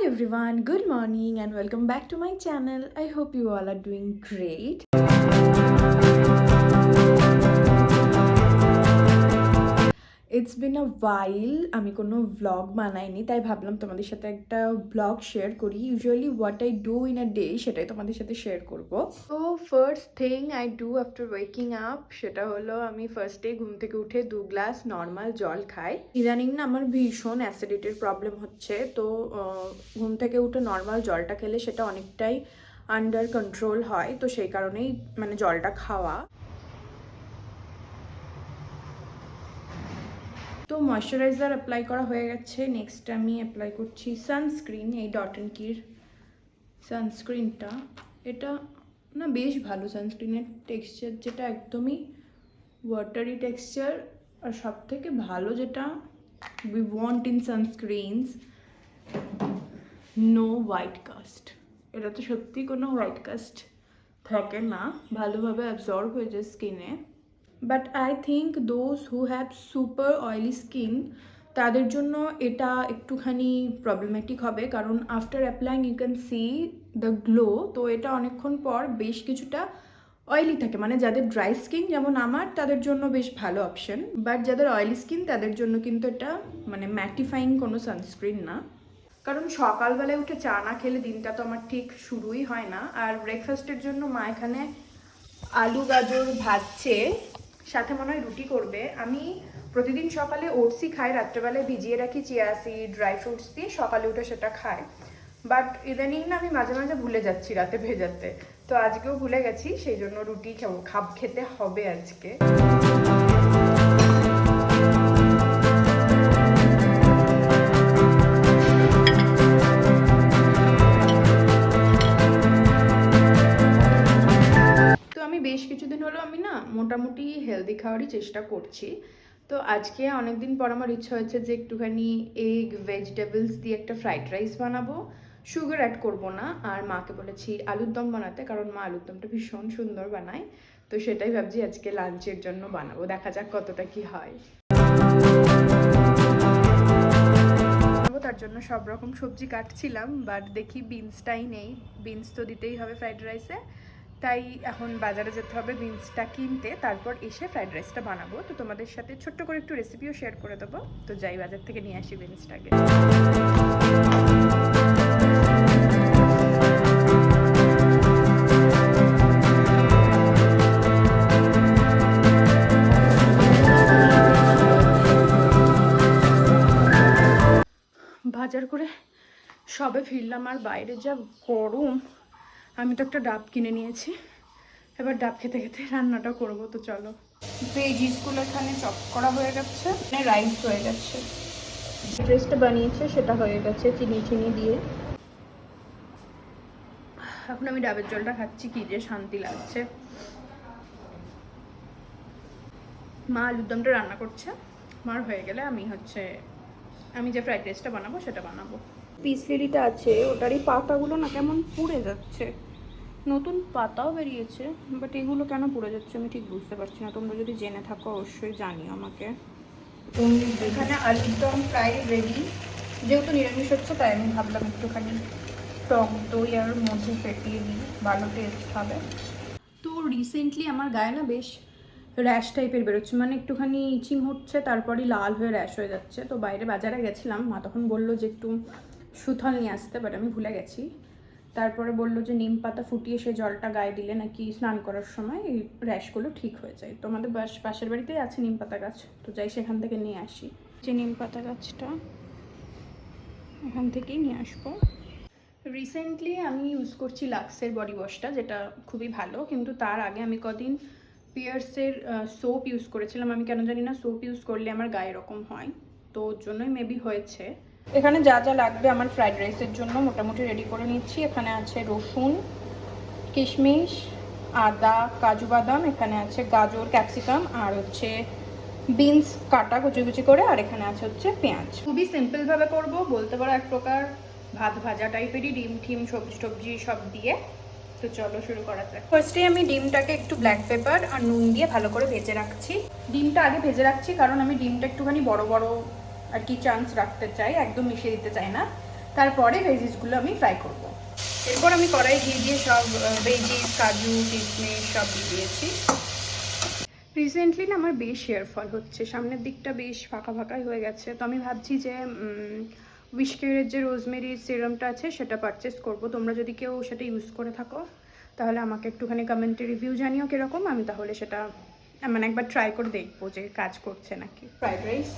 Hi everyone, good morning and welcome back to my channel. I hope you all are doing great. It's been a while আমি কোনো vlog বানাইনি, তাই ভাবলাম তোমাদের সাথে একটা vlog শেয়ার করি। Usually what I do in a day সেটাই তোমাদের সাথে শেয়ার করব। তো first thing I do after waking up সেটা হলো আমি ফার্স্টে ঘুম থেকে উঠে 2 গ্লাস নর্মাল জল খাই। ইদানিং না আমার ভীষণ অ্যাসিডিটির প্রবলেম হচ্ছে, তো ঘুম থেকে উঠে নর্মাল জলটা খেলে সেটা অনেকটাই আন্ডার কন্ট্রোল হয়, তো সেই কারণেই মানে জলটা খাওয়া। তো ময়শ্চারাইজার অ্যাপ্লাই করা হয়ে গেছে। নেক্সট আমি অ্যাপ্লাই করছি সানস্ক্রিন, এই ডট অ্যান্ড কির সানস্ক্রিনটা। এটা না বেশ ভালো, সানস্ক্রিনের টেক্সচার যেটা একদমই ওয়াটারি টেক্সচার, আর সব থেকে ভালো যেটা we want in sunscreens, no white cast. এটা তো সত্যি কোনো হোয়াইট কাস্ট থাকে না, ভালোভাবে অ্যাবজর্ব হয়ে যায় স্কিনে। But I think those who have super oily skin তাদের জন্য এটা একটুখানি প্রবলেমেটিক হবে, কারণ after applying you can see the glow. তো এটা অনেকক্ষণ পর বেশ কিছুটা অয়েলি থাকে, মানে যাদের ড্রাই স্কিন যেমন আমার তাদের জন্য বেশ ভালো অপশন, বাট যাদের অয়েলি স্কিন তাদের জন্য কিন্তু এটা মানে ম্যাটিফাইং কোনো সানস্ক্রিন না। কারণ সকালবেলায় উঠে চা না খেলে দিনটা তো আমার ঠিক শুরুই হয় না। আর ব্রেকফাস্টের জন্য মা এখানে আলু গাজর ভাজছে, সাথে মনে হয় রুটি করবে। আমি প্রতিদিন সকালে ওটসই খাই, রাত্রেবেলায় ভিজিয়ে রাখি চিয়া সিড ড্রাই ফ্রুটস দিয়ে, সকালে উঠে সেটা খাই। বাট ইদানিং না আমি মাঝে মাঝে ভুলে যাচ্ছি রাতে ভেজাতে, তো আজকেও ভুলে গেছি, সেই জন্য রুটি খেতে হবে আজকে। বেশ কিছুদিন হলো আমি না মোটামুটি হেলদি খাওয়ারই চেষ্টা করছি। তো আজকে অনেকদিন পর আমার ইচ্ছা হয়েছে যে একটুখানি এগ ভেজিটেবলস দিয়ে একটা ফ্রাইড রাইস বানাবো, সুগার অ্যাড করব না। আর মাকে বলেছি আলুর দম বানাতে, কারণ মা আলুর দমটা ভীষণ সুন্দর বানায়। তো সেটাই ভাবছি আজকে লাঞ্চের জন্য বানাবো, দেখা যাক কতটা কি হয়। তার জন্য সব রকম সবজি কাটছিলাম, বাট দেখি বিনসটাই নেই। বিনস তো দিতেই হবে ফ্রাইড রাইসে, তাই এখন বাজারে যেতে হবে বিনসটা কিনতে, তারপর এসে ফ্রাইড রাইসটা বানাবো। তো তোমাদের সাথে ছোট্ট করে একটু রেসিপিও শেয়ার করে দেবো। তো যাই বাজার থেকে নিয়ে আসি বিনসটাকে। বাজার করে সবে ফিরলাম, আর বাইরে যা গরম। আমি তো একটা ডাব কিনে নিয়েছি, এবার ডাব খেতে খেতে রান্নাটা করবো। তো চলো। ভেজিসগুলো এখানে চপ করা হয়ে গেছে, রাইস হয়ে গেছে, রাইসটা বানিয়েছে সেটা হয়ে গেছে চিনি দিয়ে। এখন আমি ডাবের জলটা খাচ্ছি, কি যে শান্তি লাগছে। মা আলুর দমটা রান্না করছে, মার হয়ে গেলে আমি যে ফ্রাইড রাইসটা বানাবো সেটা বানাবো। পিস লিলিটা আছে, ওটারই পাতাগুলো না কেমন পুড়ে যাচ্ছে। নতুন পাতাও বেরিয়েছে, বাট এগুলো কেন পুড়ে যাচ্ছে আমি ঠিক বুঝতে পারছি না। তোমরা যদি জেনে থাকো অবশ্যই জানিও আমাকে। এখানে আলুর দম প্রায় রেডি। যেহেতু নিরামিষ হচ্ছে তাই আমি ভাবলাম একটুখানি টক দই আর মধু ফেটিয়ে দিই, ভালো টেস্ট হবে। তো রিসেন্টলি আমার গায়ে না বেশ র্যাশ টাইপের বেরোচ্ছে, মানে একটুখানি ইচিং হচ্ছে, তারপরই লাল হয়ে র্যাশ হয়ে যাচ্ছে। তো বাইরে বাজারে গেছিলাম, মা তখন বললো যে একটু সুথল নিয়ে আসতে, বাট আমি ভুলে গেছি। তারপরে বললো যে নিম পাতা ফুটিয়ে সে জলটা গায়ে দিলে নাকি স্নান করার সময় এই র্যাশগুলো ঠিক হয়ে যায়। তো আমাদের পাশের বাড়িতেই আছে নিম পাতা গাছ, তো যাই সেখান থেকে নিয়ে আসি। যে নিম পাতা গাছটা এখান থেকেই নিয়ে আসবো। রিসেন্টলি আমি ইউজ করছি লাক্সের বডি ওয়াশটা, যেটা খুবই ভালো, কিন্তু তার আগে আমি কদিন পিয়ার্সের সোপ ইউজ করেছিলাম। আমি কেন জানি না সোপ ইউজ করলে আমার গায়ে এরকম হয়, তো ওর জন্যই মেবি হয়েছে। এখানে যা যা লাগবে আমার ফ্রাইড রাইসের জন্য মোটামুটি রেডি করে নিচ্ছি। এখানে আছে রসুন, কিশমিশ, আদা, কাজু বাদাম, এখানে আছে গাজর, ক্যাপসিকাম, আর হচ্ছে বিনস কাটা কুচি কুচি করে, আর এখানে আছে হচ্ছে পেঁয়াজ। খুবই সিম্পলভাবে করব, বলতে পারো এক প্রকার ভাত ভাজা টাইপেরই, ডিম টিম সবজি টবজি সব দিয়ে। তো চলো শুরু করা যাক। ফার্স্টে আমি ডিমটাকে একটু ব্ল্যাক পেপার আর নুন দিয়ে ভালো করে ভেজে রাখছি। ডিমটা আগে ভেজে রাখছি কারণ আমি ডিমটা একটুখানি বড় বড় আর কি চান্স রাখতে চাই, একদম মিশিয়ে দিতে চাই না। তারপরে ভেজিসগুলো আমি ফ্রাই করব। এরপর আমি কড়াই দিয়ে সব ভেজিস, কাজু, কিশমিশ সব দিয়ে দিয়েছি। রিসেন্টলি না আমার বেশ হেয়ার ফল হচ্ছে, সামনের দিকটা বেশ ফাঁকা ফাঁকাই হয়ে গেছে। তো আমি ভাবছি যে উইশকেয়ারের যে রোজমেরি সিরামটা আছে সেটা পারচেস করব। তোমরা যদি কেউ সেটা ইউজ করে থাকো তাহলে আমাকে একটুখানি কমেন্টে রিভিউ জানিও কীরকম, আমি তাহলে সেটা মানে একবার ট্রাই করে দেখবো যে কাজ করছে নাকি। Fried rice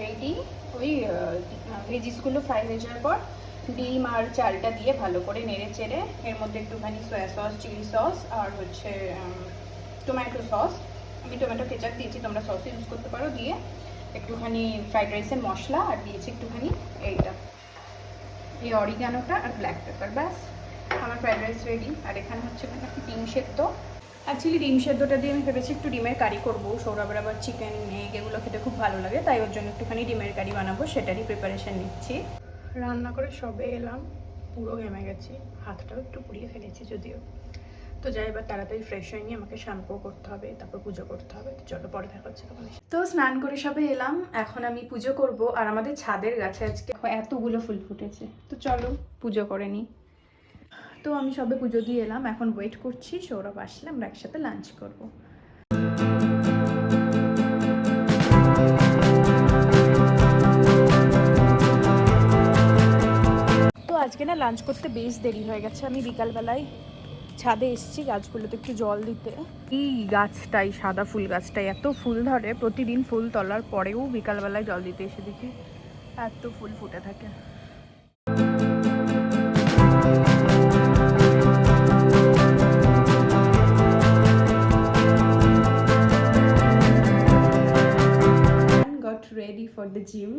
ready. ওই ভেজিসগুলো ফ্রাই হয়ে যাওয়ার পর ডিম আর চালটা দিয়ে ভালো করে নেড়ে চেড়ে এর মধ্যে একটুখানি সয়া সস, চিলি সস আর হচ্ছে টমেটো সস, আমি টমেটো কেচাপ দিয়েছি, তোমরা সস ইউজ করতে পারো, দিয়ে একটুখানি ফ্রাইড রাইসের মশলা আর দিয়েছি একটুখানি এই অরিগানোটা আর ব্ল্যাক পেপার। ব্যাস আমার ফ্রাইড রাইস রেডি। আর এখানে হচ্ছে ডিম সেদ্ধ। অ্যাকচুয়ালি ডিম সেদ্ধটা দিয়ে আমি ভেবেছি একটু ডিমের কারি করবো। সৌরভের আবার চিকেন, এগ এগুলো খেতে খুব ভালো লাগে, তাই ওর জন্য একটুখানি ডিমের কারি বানাবো, সেটারই প্রিপারেশান নিচ্ছি। রান্না করে সবে এলাম, পুরো ঘেমে গেছি, হাতটাও একটু পুড়িয়ে ফেলেছি যদিও। তো যাই, এবার তাড়াতাড়ি ফ্রেশ হয়ে নিয়ে আমাকে শ্যাম্পু করতে হবে, তারপর পুজো করতে হবে। তো চলো পরে দেখা হচ্ছে তখন। তো স্নান করে সবে এলাম, এখন আমি পুজো করব। আর আমাদের ছাদের গাছে আজকে এতগুলো ফুল ফুটেছে, তো চলো পুজো করে নিই। তো আমি সবে পুজো দিয়ে এলাম, এখন ওয়েট করছি সৌরভ আসলে আমরা একসাথে লাঞ্চ করব। তো আজকে না লাঞ্চ করতে বেশ দেরি হয়ে গেছে। আমি বিকালবেলায় ছাদে এসেছি গাছগুলোতে একটু জল দিতে। এই গাছটাই, সাদা ফুল গাছটাই এত ফুল ধরে, প্রতিদিন ফুল তোলার পরেও বিকালবেলায় জল দিতে এসে দেখি এত ফুল ফুটে থাকে। Got ready for the gym.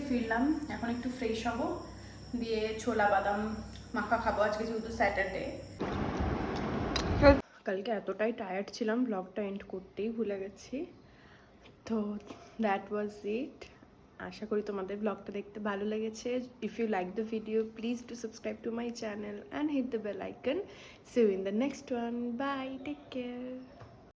ফিরলাম, এখন একটু ফ্রেশ হব, দিয়ে ছোলা বাদাম মাখা খাবো আজকে যেহেতু স্যাটারডে। কালকে এতটাই টায়ার্ড ছিলাম, ব্লগটা এন্ড করতেই ভুলে গেছি। তো দ্যাট ওয়াজ ইট। আশা করি তোমাদের ব্লগটা দেখতে ভালো লেগেছে। If you like the video please do subscribe to my channel and hit the bell icon. See you in the next one. Bye, take care.